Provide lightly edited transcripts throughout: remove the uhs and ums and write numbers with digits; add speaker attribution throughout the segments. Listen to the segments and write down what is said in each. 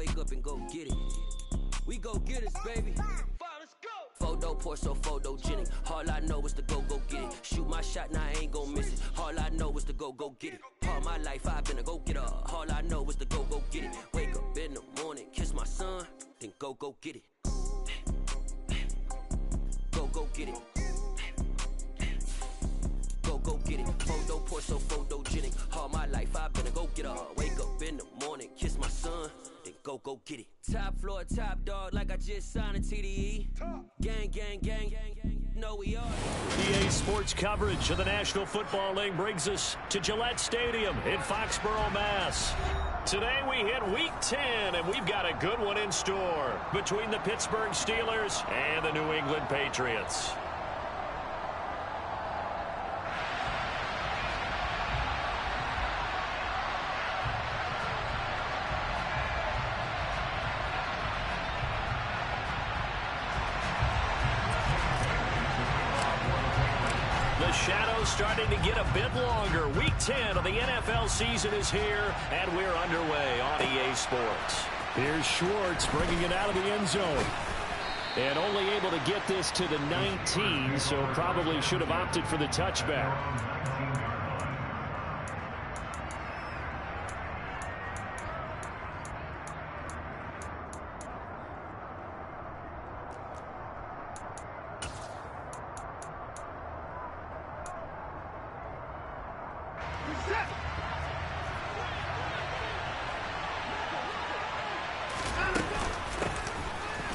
Speaker 1: wake up and go get it. We go get it, baby. Let's go. Photo pour so photogenic. All I know is to go get it. Shoot my shot, now I ain't gon' miss it. All I know is to go get it. All my life I've been a go-getter. All I know is to go get it. Wake up in the morning, kiss my son, then go get it. Go get it. Go get it. Photo pour so photogenic. All my life I've been a go-getter. Wake up in the morning, kiss my son, then go get it. Top floor, top dog, like I just signed a TDE. Gang, know we are.
Speaker 2: EA Sports coverage of the National Football League brings us to Gillette Stadium in Foxborough, Mass. Today we hit Week 10, and we've got a good one in store between the Pittsburgh Steelers and the New England Patriots. The shadow's starting to get a bit longer. Week 10 of the NFL season is here, and we're underway on EA Sports.
Speaker 3: Here's Schwartz bringing it out of the end zone. And only able to get this to the 19, so probably should have opted for the touchback.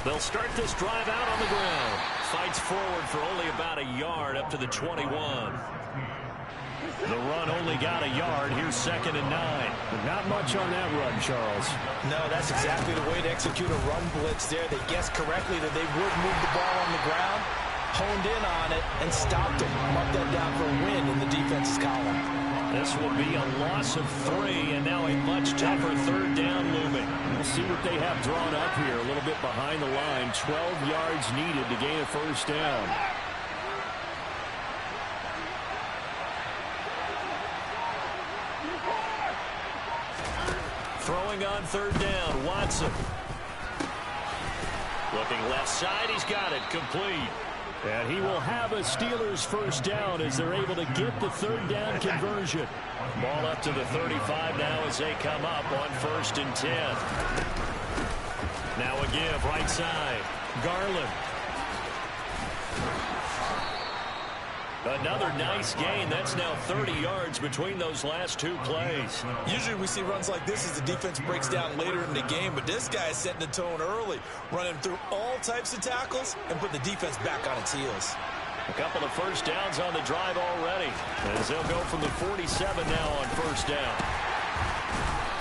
Speaker 2: They'll start this drive out on the ground. Fights forward for only about a yard up to the 21. The run only got a yard. Here's 2nd and 9.
Speaker 3: But not much on that run, Charles.
Speaker 4: No, that's exactly the way to execute a run blitz there. They guessed correctly that they would move the ball on the ground, honed in on it, and stopped it. Mark that down for a win in the defense's column.
Speaker 2: This will be a loss of 3, and now a much tougher 3rd down looming.
Speaker 3: We'll see what they have drawn up here. A little bit behind the line. 12 yards needed to gain a 1st down.
Speaker 2: Throwing on 3rd down, Watson. Looking left side, he's got it, complete.
Speaker 3: And he will have a Steelers 1st down as they're able to get the 3rd down conversion.
Speaker 2: Ball up to the 35 now as they come up on 1st and 10. Now a give, right side. Garland. Another nice gain. That's now 30 yards between those last 2 plays.
Speaker 4: Usually we see runs like this as the defense breaks down later in the game, but this guy is setting the tone early, running through all types of tackles and putting the defense back on its heels.
Speaker 2: A couple of 1st downs on the drive already, as they'll go from the 47 now on 1st down.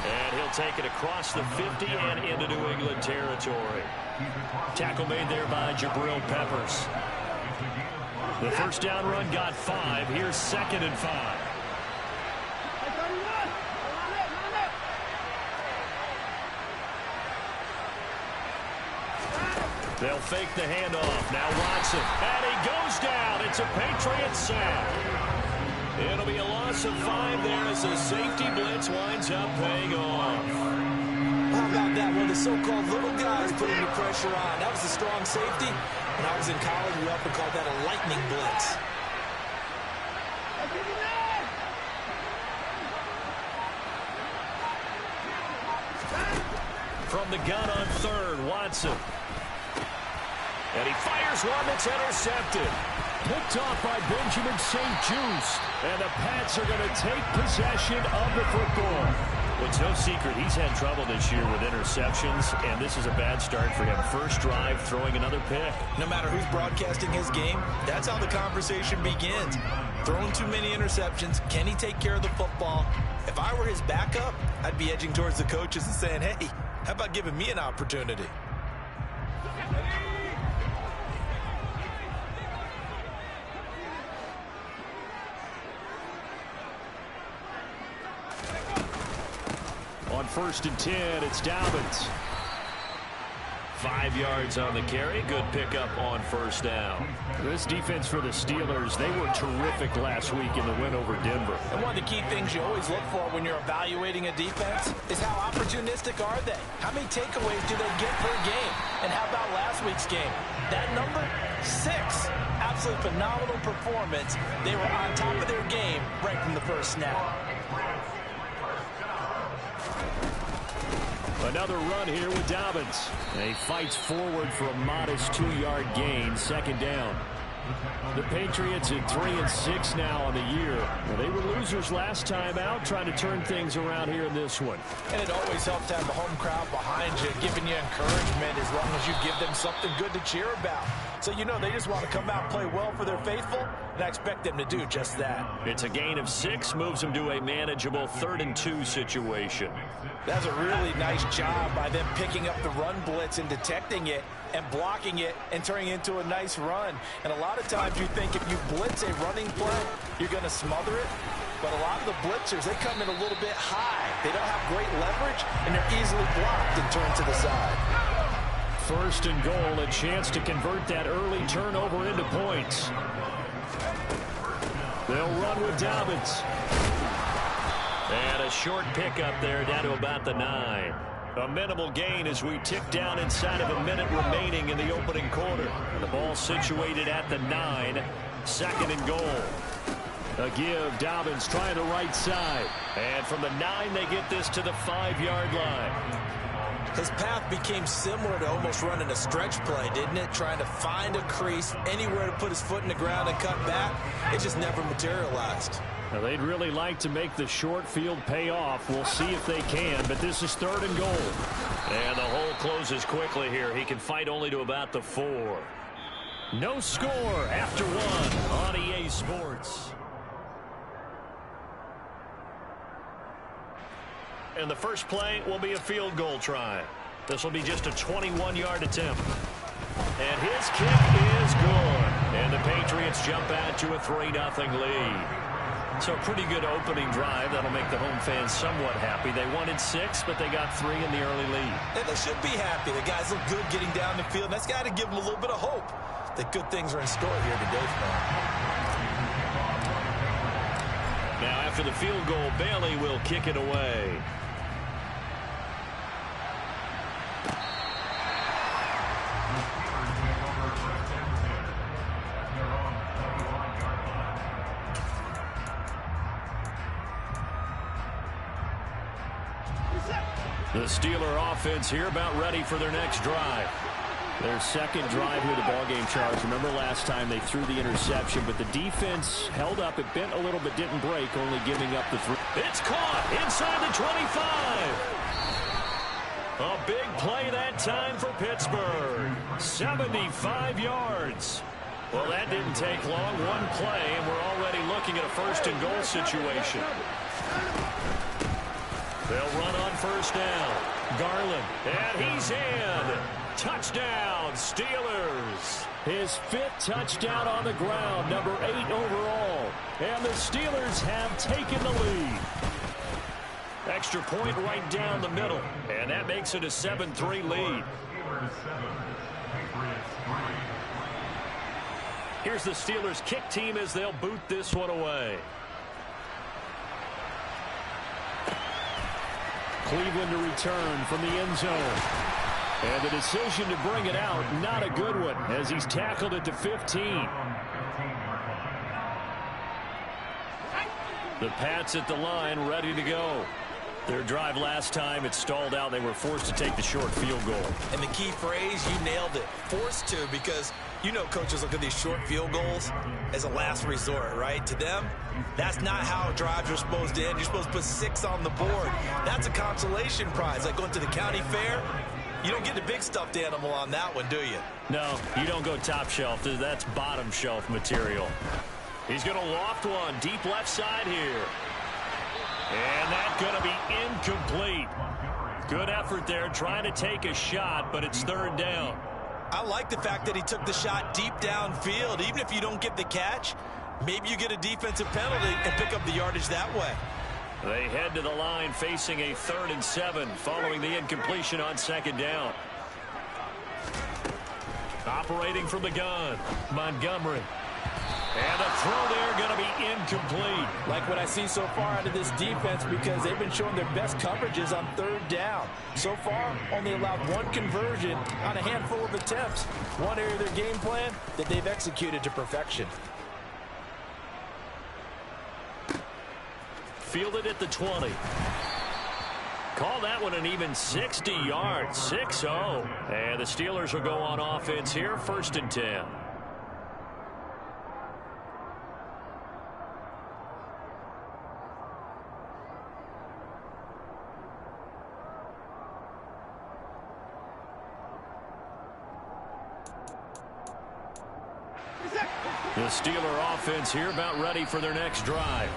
Speaker 2: And he'll take it across the 50 and into New England territory. Tackle made there by Jabril Peppers. The 1st down run got 5. Here's 2nd and 5. They'll fake the handoff. Now Watson. And he goes down. It's a Patriots sack. It'll be a loss of 5 there as the safety blitz winds up paying off.
Speaker 4: How about that? One of the so-called little guys putting the pressure on. That was a strong safety. When I was in college, we often called that a lightning blitz.
Speaker 2: From the gun on 3rd, Watson. And he fires one that's intercepted.
Speaker 3: Picked off by Benjamin St-Juste. And the Pats are going to take possession of the football.
Speaker 2: Well, it's no secret he's had trouble this year with interceptions, and this is a bad start for him. First drive, throwing another pick.
Speaker 4: No matter who's broadcasting his game, that's how the conversation begins. Throwing too many interceptions, can he take care of the football? If I were his backup, I'd be edging towards the coaches and saying, hey, how about giving me an opportunity?
Speaker 3: On 1st and 10, it's Dobbins.
Speaker 2: 5 yards on the carry. Good pickup on first down.
Speaker 3: This defense for the Steelers, they were terrific last week in the win over Denver.
Speaker 4: And one of the key things you always look for when you're evaluating a defense is how opportunistic are they? How many takeaways do they get per game? And how about last week's game? That number, 6. Absolutely phenomenal performance. They were on top of their game right from the first snap.
Speaker 3: Another run here with Dobbins. And he fights forward for a modest 2-yard gain, second down. The Patriots at 3-6 now on the year. Well, they were losers last time out, trying to turn things around here in this one.
Speaker 4: And it always helps to have the home crowd behind you, giving you encouragement as long as you give them something good to cheer about. So you know they just want to come out and play well for their faithful, and I expect them to do just that.
Speaker 2: It's a gain of 6, moves them to a manageable 3rd-and-2 situation.
Speaker 4: That's a really nice job by them picking up the run blitz and detecting it and blocking it and turning it into a nice run. And a lot of times you think if you blitz a running play, you're going to smother it. But a lot of the blitzers, they come in a little bit high. They don't have great leverage, and they're easily blocked and turned to the side.
Speaker 3: 1st and goal, a chance to convert that early turnover into points. They'll run with Dobbins.
Speaker 2: And a short pickup there down to about the 9. A minimal gain as we tick down inside of a minute remaining in the opening quarter. The ball situated at the 9. 2nd and goal. A give, Dobbins trying the right side. And from the 9, they get this to the 5-yard line.
Speaker 4: His path became similar to almost running a stretch play, didn't it? Trying to find a crease, anywhere to put his foot in the ground and cut back. It just never materialized.
Speaker 3: Now, they'd really like to make the short field pay off. We'll see if they can, but this is 3rd and goal.
Speaker 2: And the hole closes quickly here. He can fight only to about the 4.
Speaker 3: No score after 1 on EA Sports.
Speaker 2: And the first play will be a field goal try. This will be just a 21-yard attempt. And his kick is good. And the Patriots jump out to a 3-0 lead. So a pretty good opening drive. That'll make the home fans somewhat happy. They wanted 6, but they got 3 in the early lead.
Speaker 4: And they should be happy. The guys look good getting down the field. That's got to give them a little bit of hope that good things are in store here today for them.
Speaker 2: Now after the field goal, Bailey will kick it away. The Steeler offense here about ready for their next drive.
Speaker 3: Their second drive here, the ballgame, Charles. Remember last time they threw the interception, but the defense held up. It bent a little but didn't break, only giving up the 3.
Speaker 2: It's caught inside the 25. A big play that time for Pittsburgh. 75 yards. Well, that didn't take long. One play, and we're already looking at a 1st and goal situation. They'll run on 1st down. Garland, and he's in. Touchdown, Steelers.
Speaker 3: His 5th touchdown on the ground, number 8 overall. And the Steelers have taken the lead.
Speaker 2: Extra point right down the middle. And that makes it a 7-3 lead. Here's the Steelers kick team as they'll boot this one away.
Speaker 3: Cleveland to return from the end zone. And the decision to bring it out, not a good one, as he's tackled at the 15.
Speaker 2: The Pats at the line, ready to go. Their drive last time, it stalled out. They were forced to take the short field goal.
Speaker 4: And the key phrase, you nailed it. Forced to, because you know coaches look at these short field goals as a last resort, right? To them, that's not how drives are supposed to end. You're supposed to put 6 on the board. That's a consolation prize, like going to the county fair. You don't get the big stuffed animal on that one, do you?
Speaker 2: No, you don't go top shelf. That's bottom shelf material. He's going to loft one deep left side here. And that's going to be incomplete. Good effort there trying to take a shot, but it's 3rd down.
Speaker 4: I like the fact that he took the shot deep downfield. Even if you don't get the catch, maybe you get a defensive penalty and pick up the yardage that way.
Speaker 2: They head to the line facing a 3rd and 7 following the incompletion on 2nd down. Operating from the gun, Montgomery. And the throw there going to be incomplete.
Speaker 4: Like what I see so far out of this defense, because they've been showing their best coverages on third down. So far, only allowed one conversion on a handful of attempts. One area of their game plan that they've executed to perfection.
Speaker 2: Fielded at the 20. Call that one an even 60 yards, 6-0. And the Steelers will go on offense here, 1st and 10. The Steeler offense here about ready for their next drive.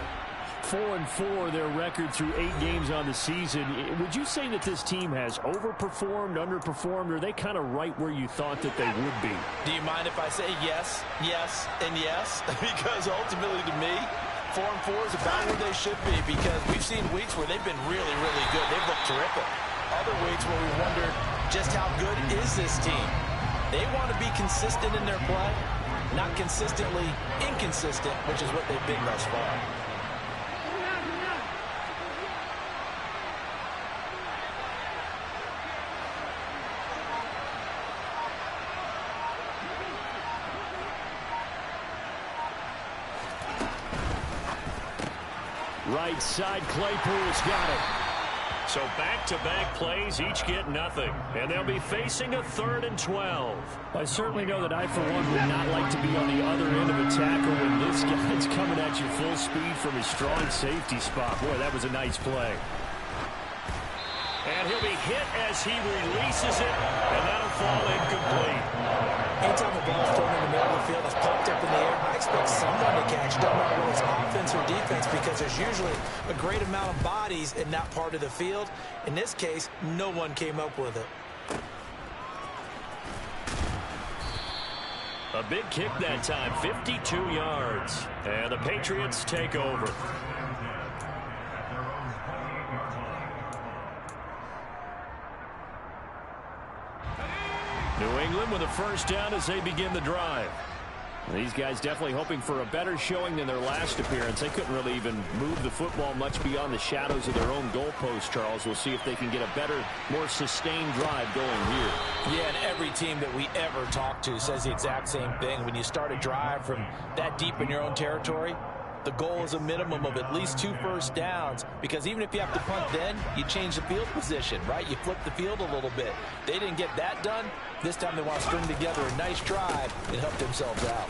Speaker 3: 4-4 their record through 8 games on the season. Would you say that this team has overperformed, underperformed, or are they kind of right where you thought that they would be?
Speaker 4: Do you mind if I say yes, yes, and yes? Because ultimately to me, 4-4 is about where they should be, because we've seen weeks where they've been really, really good. They've looked terrific. Other weeks where we wondered just how good is this team. They want to be consistent in their play, not consistently inconsistent, which is what they've been thus far.
Speaker 3: Right side, Claypool's got it.
Speaker 2: So back-to-back plays, each get nothing. And they'll be facing a 3rd and 12.
Speaker 3: I certainly know that I, for one, would not like to be on the other end of a tackle when this guy's coming at you full speed from his strong safety spot. Boy, that was a nice play.
Speaker 2: And he'll be hit as he releases it, and that'll fall incomplete.
Speaker 4: Anytime the ball's thrown in the middle of the field, it's popped up in the air, I expect someone to catch. Don't matter whether it's offense or defense, because there's usually a great amount of bodies in that part of the field. In this case, no one came up with it.
Speaker 2: A big kick that time, 52 yards. And the Patriots take over. New England with a 1st down as they begin the drive.
Speaker 3: These guys definitely hoping for a better showing than their last appearance. They couldn't really even move the football much beyond the shadows of their own goalpost, Charles. We'll see if they can get a better, more sustained drive going here.
Speaker 4: Yeah, and every team that we ever talk to says the exact same thing. When you start a drive from that deep in your own territory, the goal is a minimum of at least 2 first downs, because even if you have to punt then, you change the field position, right? You flip the field a little bit. They didn't get that done. This time they want to string together a nice drive and help themselves out.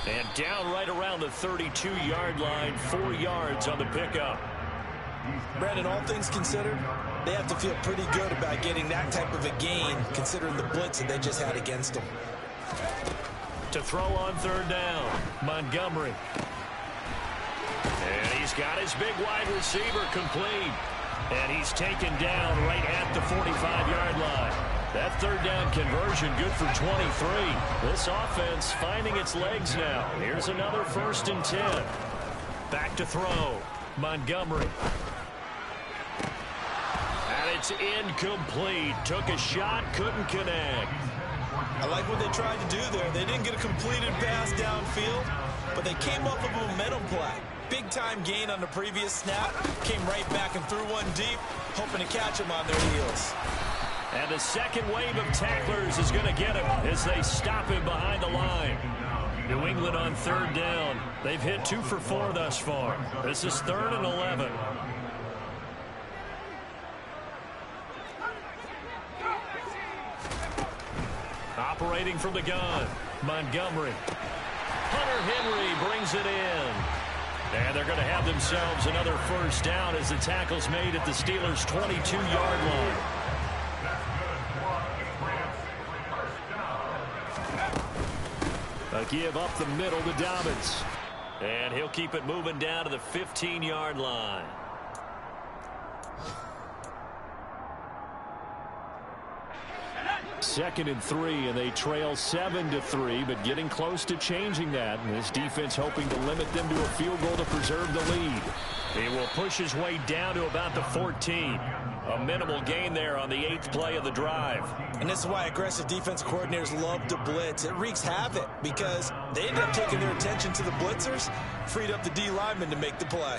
Speaker 2: And down right around the 32-yard line, 4 yards on the pickup.
Speaker 4: Brandon, all things considered, they have to feel pretty good about getting that type of a gain, considering the blitz that they just had against them.
Speaker 2: To throw on 3rd down, Montgomery. And he's got his big wide receiver complete. And he's taken down right at the 45-yard line. That 3rd down conversion good for 23. This offense finding its legs now. Here's another 1st and 10. Back to throw, Montgomery. And it's incomplete. Took a shot, couldn't connect.
Speaker 4: I like what they tried to do there. They didn't get a completed pass downfield, but they came up with a momentum play. Big-time gain on the previous snap. Came right back and threw one deep, hoping to catch them on their heels.
Speaker 2: And the second wave of tacklers is going to get him as they stop him behind the line. New England on 3rd down. They've hit 2 for 4 thus far. This is 3rd and 11. Operating from the gun, Montgomery. Hunter Henry brings it in. And they're going to have themselves another 1st down as the tackle's made at the Steelers' 22-yard line.
Speaker 3: A give up the middle to Dobbins.
Speaker 2: And he'll keep it moving down to the 15-yard line.
Speaker 3: 2nd and 3, and they trail 7-3, but getting close to changing that. And this defense hoping to limit them to a field goal to preserve the lead. He will push his way down to about the 14. A minimal gain there on the 8th play of the drive.
Speaker 4: And this is why aggressive defense coordinators love to blitz. It wreaks havoc because they end up taking their attention to the blitzers, freed up the D lineman to make the play.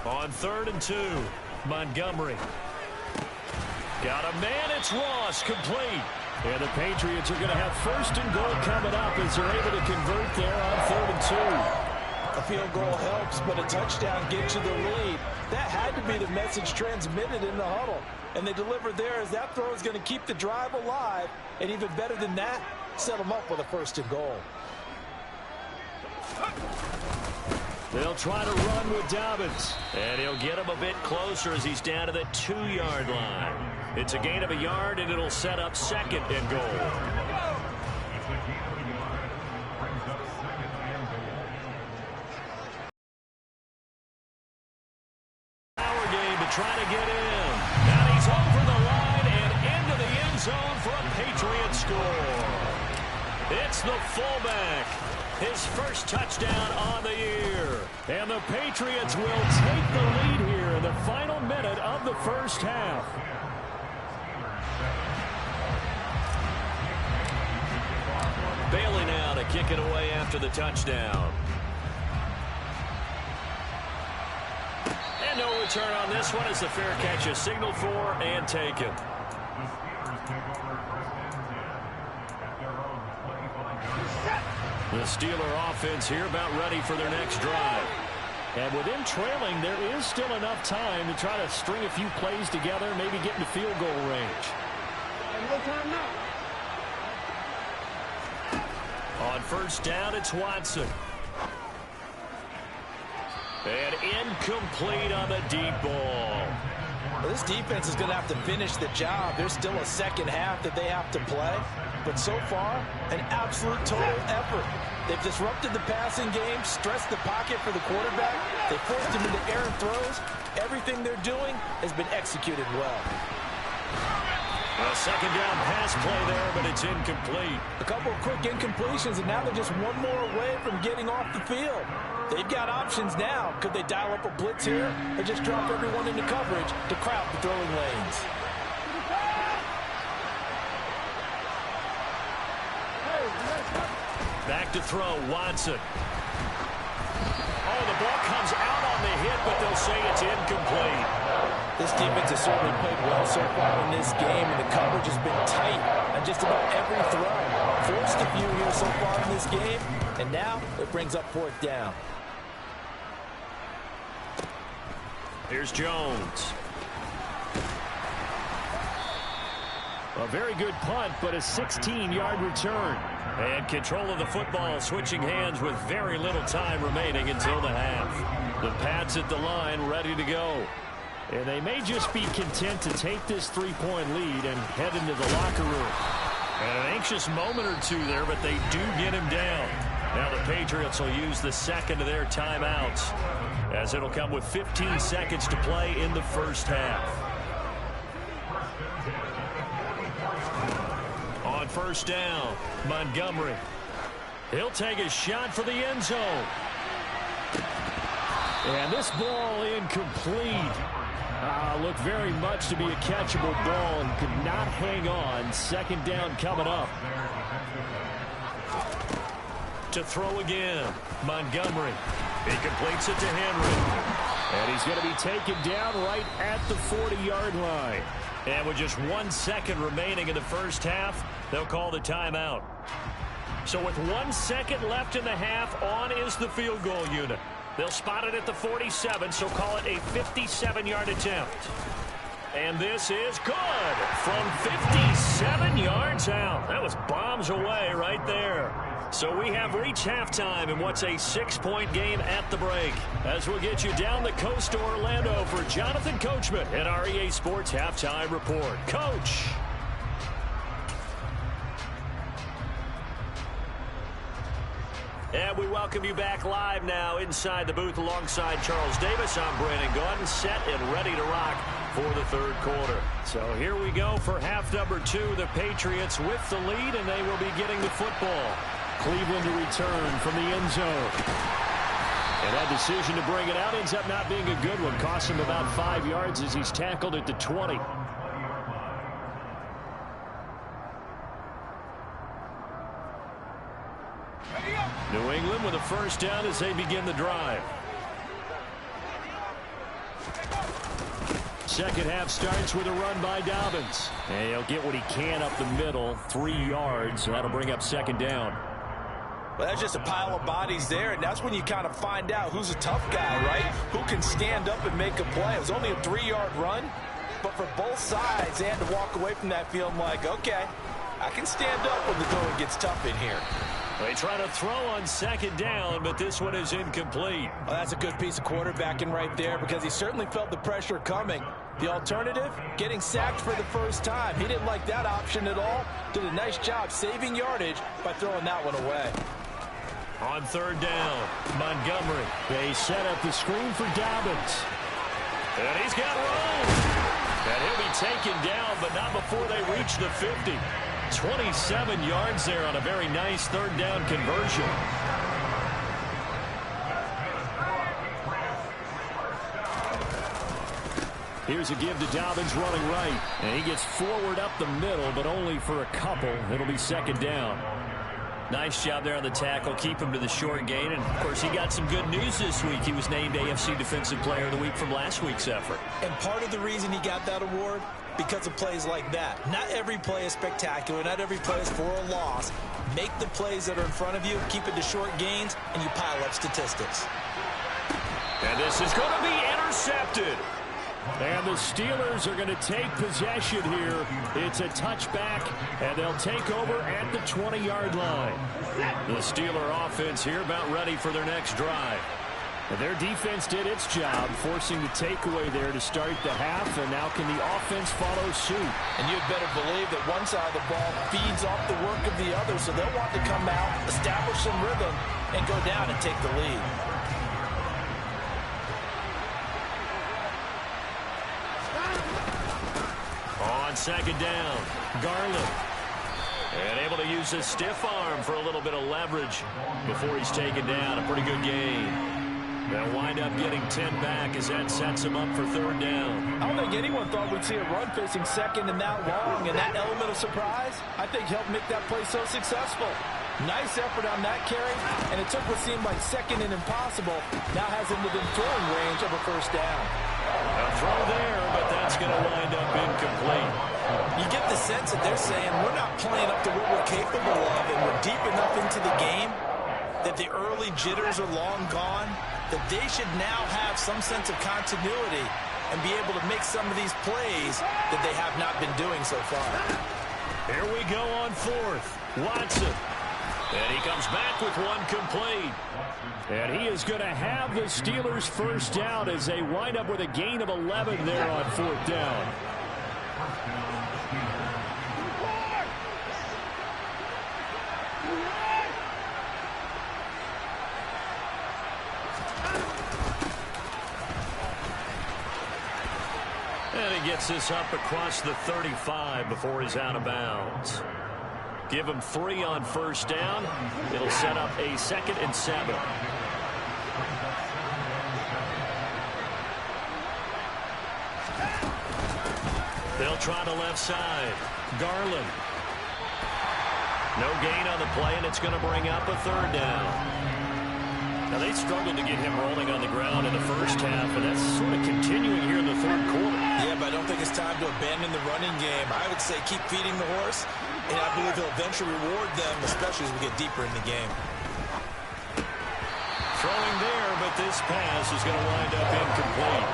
Speaker 3: On 3rd and 2, Montgomery. Got a man, it's Ross, complete. And the Patriots are going to have 1st and goal coming up as they're able to convert there on 3rd and 2.
Speaker 4: A field goal helps, but a touchdown gets you the lead. That had to be the message transmitted in the huddle. And they delivered there as that throw is going to keep the drive alive. And even better than that, set them up with a 1st and goal.
Speaker 3: They'll try to run with Dobbins.
Speaker 2: And he'll get him a bit closer as he's down to the 2-yard line. It's a gain of a yard, and it'll set up 2nd and goal. Try to get in. And he's over the line and into the end zone for a Patriot score. It's the fullback. His first touchdown on the year.
Speaker 3: And the Patriots will take the lead here in the final minute of the first half.
Speaker 2: Bailey now to kick it away after the touchdown. No return on this one as the fair catch is signaled for and taken. The Steeler offense here about ready for their next drive.
Speaker 3: And with them trailing, there is still enough time to try to string a few plays together, maybe get into field goal range.
Speaker 2: On 1st down, it's Watson. And incomplete on the deep ball.
Speaker 4: Well, this defense is going to have to finish the job. There's still a second half that they have to play. But so far, an absolute total effort. They've disrupted the passing game, stressed the pocket for the quarterback. They forced him into errant throws. Everything they're doing has been executed well.
Speaker 2: A 2nd down pass play there, but it's incomplete.
Speaker 4: A couple of quick incompletions, and now they're just one more away from getting off the field. They've got options now. Could they dial up a blitz here or just drop everyone into coverage to crowd the throwing lanes?
Speaker 2: Back to throw, Watson. Oh, the ball comes out on the hit, but they'll say it's incomplete.
Speaker 4: This defense has certainly played well so far in this game, and the coverage has been tight on just about every throw. Forced a few here so far in this game, and now it brings up 4th down.
Speaker 2: Here's Jones.
Speaker 3: A very good punt, but a 16-yard return.
Speaker 2: And control of the football switching hands with very little time remaining until the half. The Pats at the line ready to go.
Speaker 3: And they may just be content to take this 3-point lead and head into the locker room.
Speaker 2: And an anxious moment or two there, but they do get him down. Now the Patriots will use the 2nd of their timeouts, as it'll come with 15 seconds to play in the first half. On 1st down, Montgomery. He'll take a shot for the end zone.
Speaker 3: And this ball incomplete. Looked very much to be a catchable ball and could not hang on. 2nd down coming up.
Speaker 2: To throw again, Montgomery. He completes it to Henry.
Speaker 3: And he's going to be taken down right at the 40-yard line.
Speaker 2: And with just 1 second remaining in the first half, they'll call the timeout. So with 1 second left in the half, on is the field goal unit. They'll spot it at the 47, so call it a 57-yard attempt. And this is good from 57 yards out. That was bombs away right there. So we have reached halftime in what's a 6-point game at the break. As we'll get you down the coast to Orlando for Jonathan Coachman and our EA Sports Halftime Report. Coach. And we welcome welcome you back live now inside the booth alongside Charles Davis. I'm Brandon Gaudin, set and ready to rock for the third quarter. So here we go for half number 2. The Patriots with the lead, and they will be getting the football. Cleveland to return from the end zone. And that decision to bring it out ends up not being a good one. Cost him about 5 yards as he's tackled at the 20. New England with a first down as they begin the drive. Second half starts with a run by Dobbins. And he'll get what he can up the middle, 3 yards. So that'll bring up second down.
Speaker 4: Well, that's just a pile of bodies there, and that's when you kind of find out who's a tough guy, right? Who can stand up and make a play. It was only a 3-yard run, but for both sides, they had to walk away from that feeling like, okay, I can stand up when the going gets tough in here.
Speaker 2: They try to throw on second down, but this one is incomplete.
Speaker 4: Well, that's a good piece of quarterbacking right there because he certainly felt the pressure coming. The alternative, getting sacked for the first time. He didn't like that option at all. Did a nice job saving yardage by throwing that one away.
Speaker 2: On third down, Montgomery.
Speaker 3: They set up the screen for Dobbins.
Speaker 2: And he's got room. And he'll be taken down, but not before they reach the 50. 27 yards there on a very nice third down conversion.
Speaker 3: Here's a give to Dobbins running right. And he gets forward up the middle, but only for a couple. It'll be second down.
Speaker 2: Nice job there on the tackle. Keep him to the short gain. And, of course, he got some good news this week. He was named AFC Defensive Player of the Week from last week's effort.
Speaker 4: And part of the reason he got that award, because of plays like that. Not every play is spectacular. Not every play is for a loss. Make the plays that are in front of you, keep it to short gains, and you pile up statistics.
Speaker 2: And this is going to be intercepted.
Speaker 3: And the Steelers are going to take possession here. It's a touchback, and they'll take over at the 20-yard line.
Speaker 2: The Steeler offense here about ready for their next drive.
Speaker 3: And their defense did its job, forcing the takeaway there to start the half, and now can the offense follow suit?
Speaker 4: And you'd better believe that one side of the ball feeds off the work of the other, so they'll want to come out, establish some rhythm, and go down and take the lead.
Speaker 2: On second down, Garland. And able to use his stiff arm for a little bit of leverage before he's taken down. A pretty good game. They'll wind up getting 10 back as that sets him up for third down.
Speaker 4: I don't think anyone thought we'd see a run facing second and that long, and that element of surprise, I think, helped make that play so successful. Nice effort on that carry, and it took what seemed like second and impossible, now has him within throwing range of a first down.
Speaker 2: A throw there, but that's going to wind up incomplete.
Speaker 4: You get the sense that they're saying we're not playing up to what we're capable of, and we're deep enough into the game that the early jitters are long gone, that they should now have some sense of continuity and be able to make some of these plays that they have not been doing so far.
Speaker 2: Here we go on fourth. Watson. And he comes back with one complete.
Speaker 3: And he is going to have the Steelers first down as they wind up with a gain of 11 there on fourth down.
Speaker 2: And he gets this up across the 35 before he's out of bounds. Give him 3 on first down. It'll set up a 2nd and 7. They'll try the left side. Garland. No gain on the play, and it's going to bring up a third down. Now, they struggled to get him rolling on the ground in the first half, and that's sort of continuing here in the third quarter.
Speaker 4: Yeah, but I don't think it's time to abandon the running game. I would say keep feeding the horse, and I believe he'll eventually reward them, especially as we get deeper in the game.
Speaker 2: Throwing there, but this pass is going to wind up incomplete.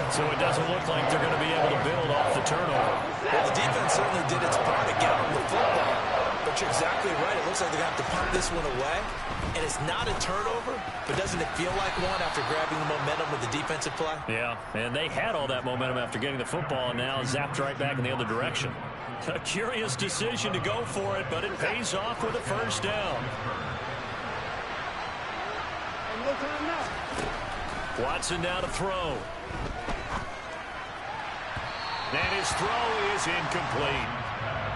Speaker 2: So it doesn't look like they're going to be able to build off the turnover.
Speaker 4: Well, the defense certainly did its part to get on the football. But you're exactly right. It looks like they're going to have to punt this one away. And it's not a turnover, but doesn't it feel like one after grabbing the momentum with the defensive play?
Speaker 2: Yeah, and they had all that momentum after getting the football, and now zapped right back in the other direction. A curious decision to go for it, but it pays off with a first down.
Speaker 3: Watson now to throw. And his throw is incomplete.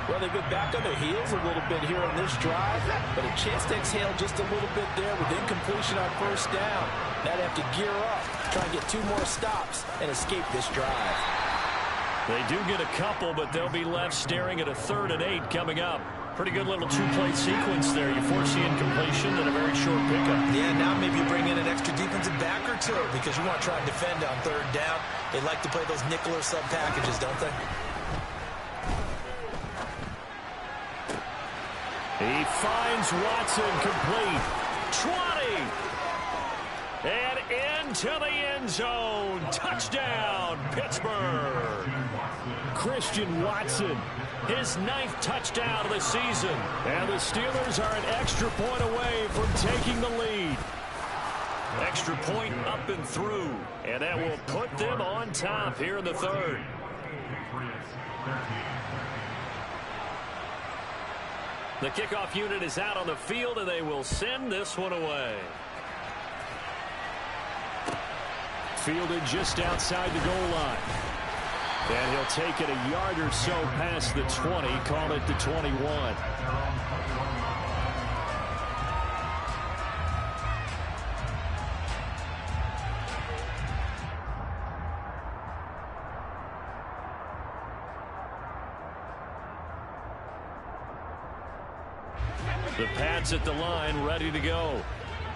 Speaker 4: Well, they've been back on their heels a little bit here on this drive, but a chance to exhale just a little bit there with incompletion on first down. Now they have to gear up, try and get 2 more stops, and escape this drive.
Speaker 3: They do get a couple, but they'll be left staring at a 3rd and 8 coming up. Pretty good little 2-play sequence there. You force the incompletion and a very short pickup.
Speaker 4: Yeah, now maybe you bring in an extra defensive back or 2 because you want to try and defend on 3rd down. They like to play those nickel or sub packages, don't they?
Speaker 3: He finds Watson complete. 20! And into the end zone. Touchdown, Pittsburgh. Christian Watson, his 9th touchdown of the season. And the Steelers are an extra point away from taking the lead. Extra point up and through. And that will put them on top here in the 3rd. The kickoff unit is out on the field, and they will send this one away. Fielded just outside the goal line. And he'll take it a yard or so past the 20, call it the 21. The Pats at the line, ready to go.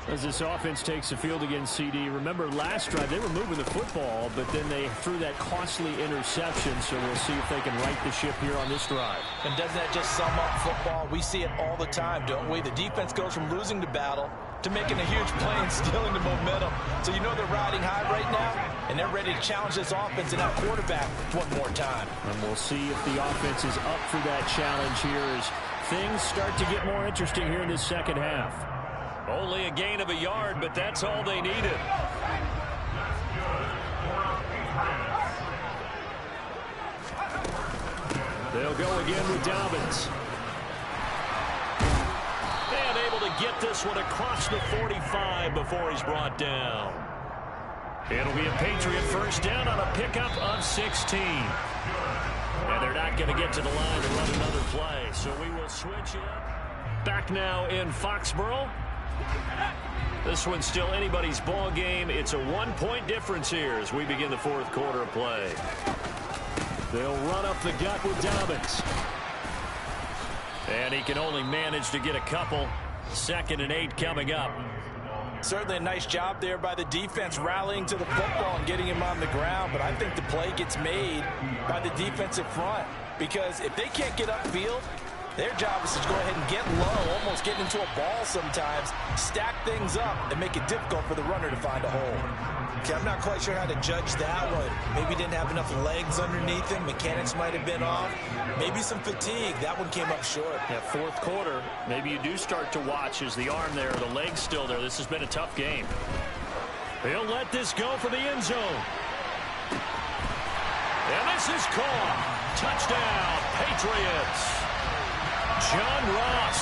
Speaker 3: As this offense takes the field against CD. Remember, last drive, they were moving the football, but then they threw that costly interception, so we'll see if they can right the ship here on this drive.
Speaker 4: And doesn't that just sum up football? We see it all the time, don't we? The defense goes from losing the battle to making a huge play and stealing the momentum. So you know they're riding high right now, and they're ready to challenge this offense and that quarterback one more time.
Speaker 3: And we'll see if the offense is up for that challenge here as things start to get more interesting here in this second half. Only a gain of a yard, but that's all they needed. They'll go again with Dobbins. And able to get this one across the 45 before he's brought down. It'll be a Patriot first down on a pickup of 16. And they're not going to get to the line and run another play, so we will switch it. Back now in Foxborough. This one's still anybody's ball game. It's a 1-point difference here as we begin the 4th quarter of play. They'll run up the gut with Dobbins. And he can only manage to get a couple. 2nd and 8 coming up.
Speaker 4: Certainly a nice job there by the defense rallying to the football and getting him on the ground. But I think the play gets made by the defensive front. Because if they can't get upfield, their job is to go ahead and get low, almost get into a ball sometimes, stack things up, and make it difficult for the runner to find a hole. Okay, I'm not quite sure how to judge that one. Maybe didn't have enough legs underneath him. Mechanics might have been off. Maybe some fatigue. That one came up short.
Speaker 3: Yeah, 4th quarter, maybe you do start to watch as the arm there, the leg's still there. This has been a tough game. He'll let this go for the end zone. And this is caught. Touchdown, Patriots. John Ross,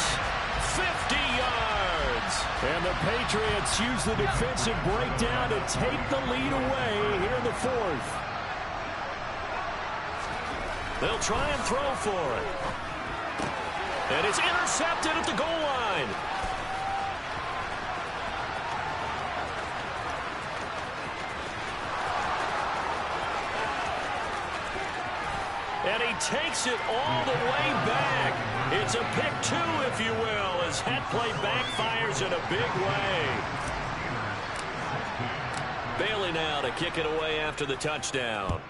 Speaker 3: 50 yards. And the Patriots use the defensive breakdown to take the lead away here in the 4th. They'll try and throw for it. And it's intercepted at the goal line. And he takes it all the way back. It's a pick 2, if you will, as that play backfires in a big way. Bailey now to kick it away after the touchdown.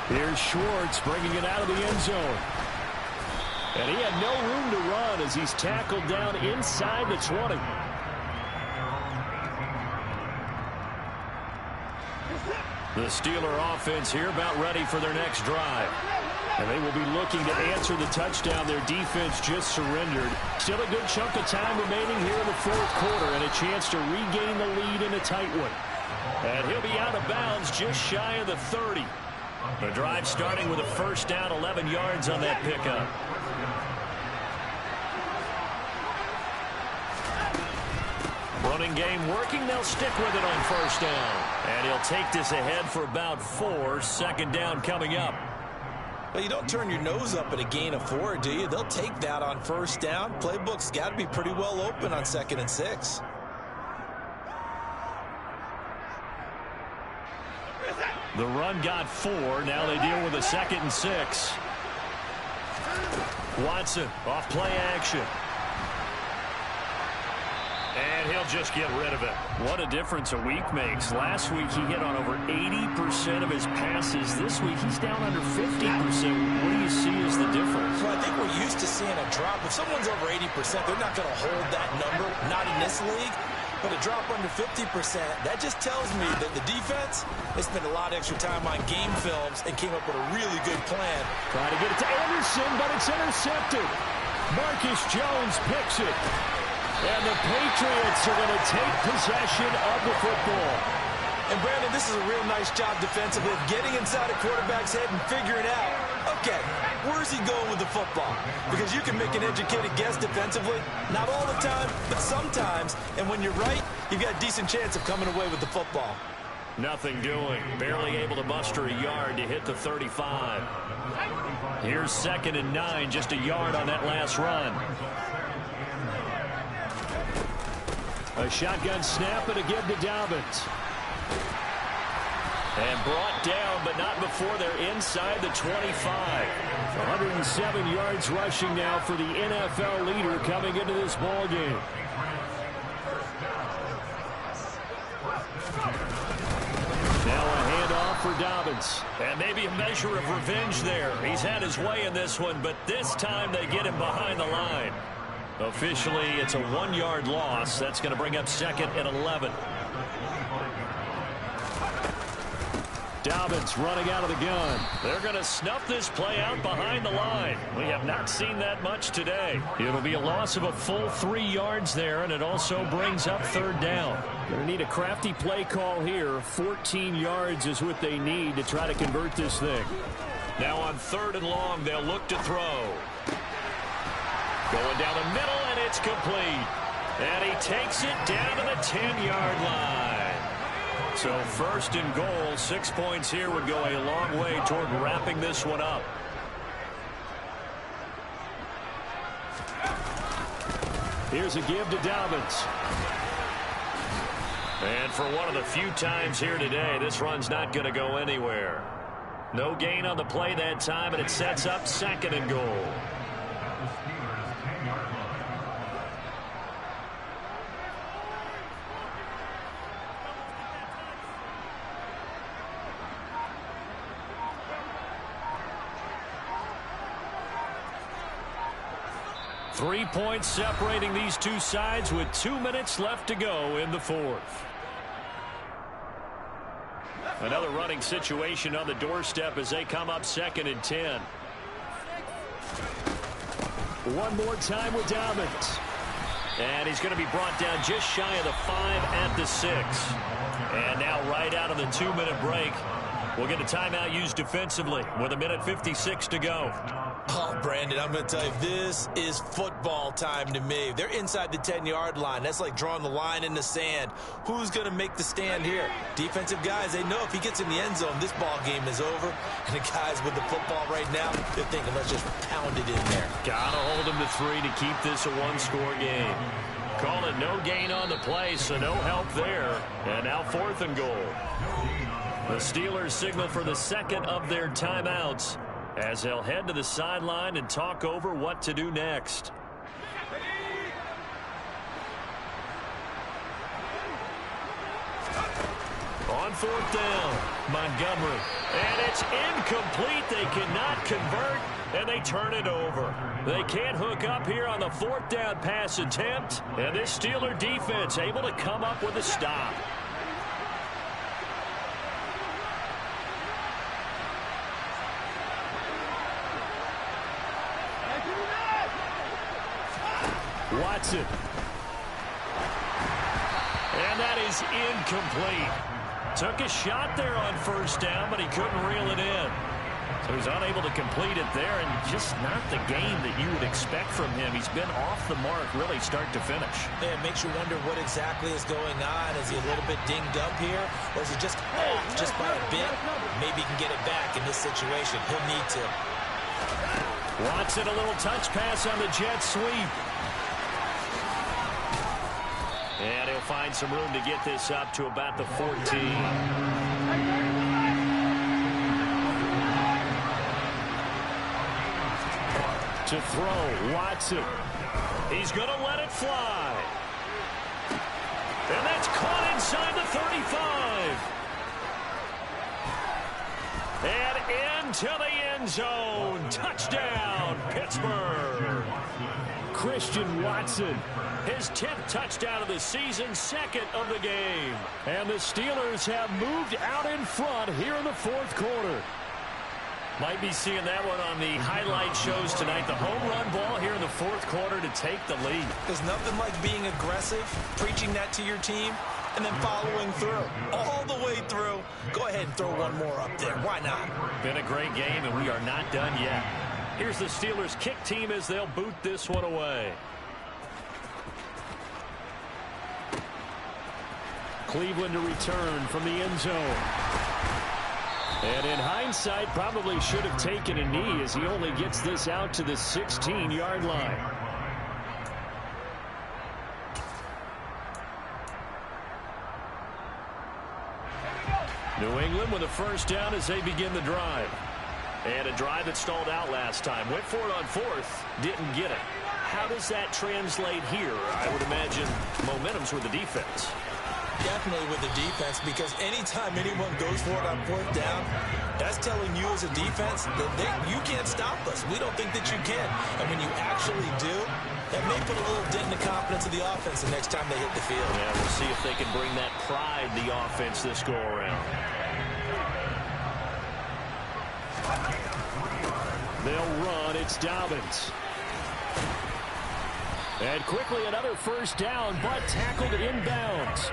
Speaker 3: Here's Schwartz bringing it out of the end zone. And he had no room to run as he's tackled down inside the 20. The Steeler offense here about ready for their next drive. And they will be looking to answer the touchdown their defense just surrendered. Still a good chunk of time remaining here in the 4th quarter and a chance to regain the lead in a tight one. And he'll be out of bounds just shy of the 30. The drive starting with a first down, 11 yards on that pickup.
Speaker 2: running game working. They'll stick with it on first down. And he'll take this ahead for about 4. Second down coming up.
Speaker 4: Well, you don't turn your nose up at a gain of 4, do you? They'll take that on first down. Playbook's got to be pretty well open on 2nd and 6.
Speaker 2: The run got 4. Now they deal with a 2nd and 6. Watson off play action. And he'll just get rid of it. What a difference a week makes. Last week he hit on over 80% of his passes. This week he's down under 50%. What do you see as the difference?
Speaker 4: Well, I think we're used to seeing a drop. If someone's over 80%, they're not going to hold that number. Not in this league. But a drop under 50%, that just tells me that the defense, they spent a lot of extra time on game films and came up with a really good plan.
Speaker 3: Trying to get it to Anderson, but it's intercepted. Marcus Jones picks it. And the Patriots are going to take possession of the football.
Speaker 4: And, Brandon, this is a real nice job defensively of getting inside a quarterback's head and figuring out, okay, where's he going with the football? Because you can make an educated guess defensively. Not all the time, but sometimes. And when you're right, you've got a decent chance of coming away with the football.
Speaker 2: Nothing doing. Barely able to muster a yard to hit the 35. Here's 2nd and 9, just a yard on that last run.
Speaker 3: A shotgun snap and a give to Dobbins.
Speaker 2: And brought down, but not before they're inside the 25.
Speaker 3: 107 yards rushing now for the NFL leader coming into this ball game. Now a handoff for Dobbins.
Speaker 2: And maybe a measure of revenge there. He's had his way in this one, but this time they get him behind the line. Officially, it's a 1-yard loss. That's going to bring up 2nd and 11.
Speaker 3: Dobbins running out of the gun.
Speaker 2: They're going to snuff this play out behind the line. We have not seen that much today. It'll be a loss of a full 3 yards there, and it also brings up 3rd down.
Speaker 3: Going to need a crafty play call here. 14 yards is what they need to try to convert this thing.
Speaker 2: Now on 3rd and long, they'll look to throw. Going down the middle, and it's complete. And he takes it down to the 10-yard line. So 1st and goal, 6 points here would go a long way toward wrapping this one up.
Speaker 3: Here's a give to Dobbins.
Speaker 2: And for one of the few times here today, this run's not going to go anywhere. No gain on the play that time, and it sets up 2nd and goal. Three points separating these two sides with 2 minutes left to go in the 4th. Another running situation on the doorstep as they come up 2nd and 10.
Speaker 3: One more time with Dobbins.
Speaker 2: And he's going to be brought down just shy of the 5 at the 6. And now right out of the 2-minute break, we'll get a timeout used defensively with 1:56 to go.
Speaker 4: Oh, Brandon, I'm going to tell you, this is football time to me. They're inside the 10-yard line. That's like drawing the line in the sand. Who's going to make the stand here? Defensive guys, they know if he gets in the end zone, this ball game is over. And the guys with the football right now, they're thinking, let's just pound it in there.
Speaker 2: Got to hold him to 3 to keep this a 1-score game. Call it no gain on the play, so no help there. And now 4th and goal. The Steelers signal for the 2nd of their timeouts as they'll head to the sideline and talk over what to do next. On 4th down, Montgomery. And it's incomplete. They cannot convert, and they turn it over. They can't hook up here on the 4th down pass attempt, and this Steeler defense able to come up with a stop.
Speaker 3: Watson.
Speaker 2: And that is incomplete. Took a shot there on 1st down, but he couldn't reel it in.
Speaker 3: So he's unable to complete it there, and just not the game that you would expect from him. He's been off the mark really start to finish.
Speaker 4: Yeah, it makes you wonder what exactly is going on. Is he a little bit dinged up here, or is he just off just by a bit? Maybe he can get it back in this situation. He'll need to.
Speaker 3: Watson, a little touch pass on the jet sweep. And he'll find some room to get this up to about the 14. To throw, Watson. He's going to let it fly. And that's caught inside the 35. And into the end zone. Touchdown, Pittsburgh. Christian Watson. His 10th touchdown of the season, second of the game. And the Steelers have moved out in front here in the fourth quarter. Might be seeing that one on the highlight shows tonight. The home run ball here in the fourth quarter to take the lead.
Speaker 4: There's nothing like being aggressive, preaching that to your team, and then following through. All the way through. Go ahead and throw one more up there. Why not?
Speaker 3: Been a great game, and we are not done yet. Here's the Steelers kick team as they'll boot this one away. Cleveland to return from the end zone. And in hindsight, probably should have taken a knee as he only gets this out to the 16-yard line. New England with a first down as they begin the drive. And a drive that stalled out last time. Went for it on fourth, didn't get it. How does that translate here? I would imagine momentum's with the defense.
Speaker 4: Definitely with the defense, because anytime anyone goes for it on fourth down, that's telling you as a defense that you can't stop us. We don't think that you can. And when you actually do, that may put a little dent in the confidence of the offense the next time they hit the field.
Speaker 3: Yeah, we'll see if they can bring that pride in the offense this go-around. They'll run. It's Dobbins. And quickly another first down, but tackled inbounds.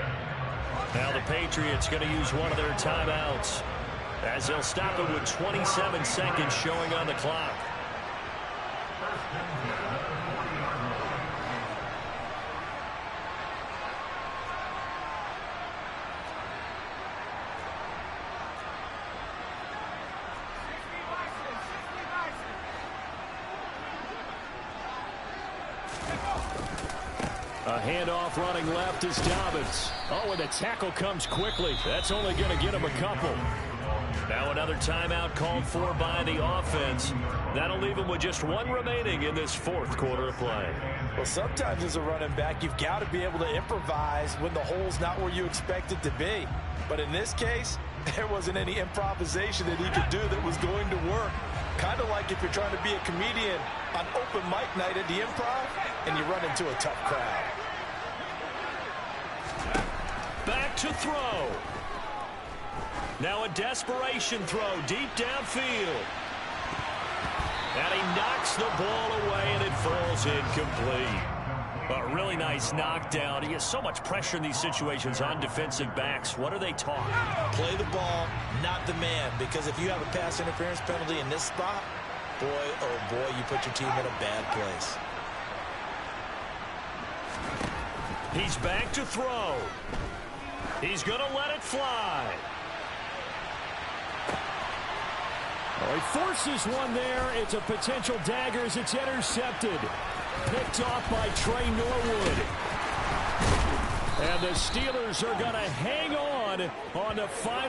Speaker 3: Now the Patriots going to use one of their timeouts as they'll stop it with 27 seconds showing on the clock. A handoff running left is Dobbins. Oh, and the tackle comes quickly. That's only going to get him a couple. Now another timeout called for by the offense. That'll leave him with just one remaining in this fourth quarter of play.
Speaker 4: Well, sometimes as a running back, you've got to be able to improvise when the hole's not where you expect it to be. But in this case, there wasn't any improvisation that he could do that was going to work. Kind of like if you're trying to be a comedian on open mic night at the Improv and you run into a tough crowd.
Speaker 3: Back to throw. Now a desperation throw deep downfield. And he knocks the ball away and it falls incomplete. A really nice knockdown. He has so much pressure in these situations on defensive backs. What are they taught?
Speaker 4: Play the ball, not the man. Because if you have a pass interference penalty in this spot, boy, oh boy, you put your team in a bad place.
Speaker 3: He's back to throw. He's going to let it fly. Oh, he forces one there. It's a potential dagger as it's intercepted. Picked off by Trey Norwood. And the Steelers are going to hang on the final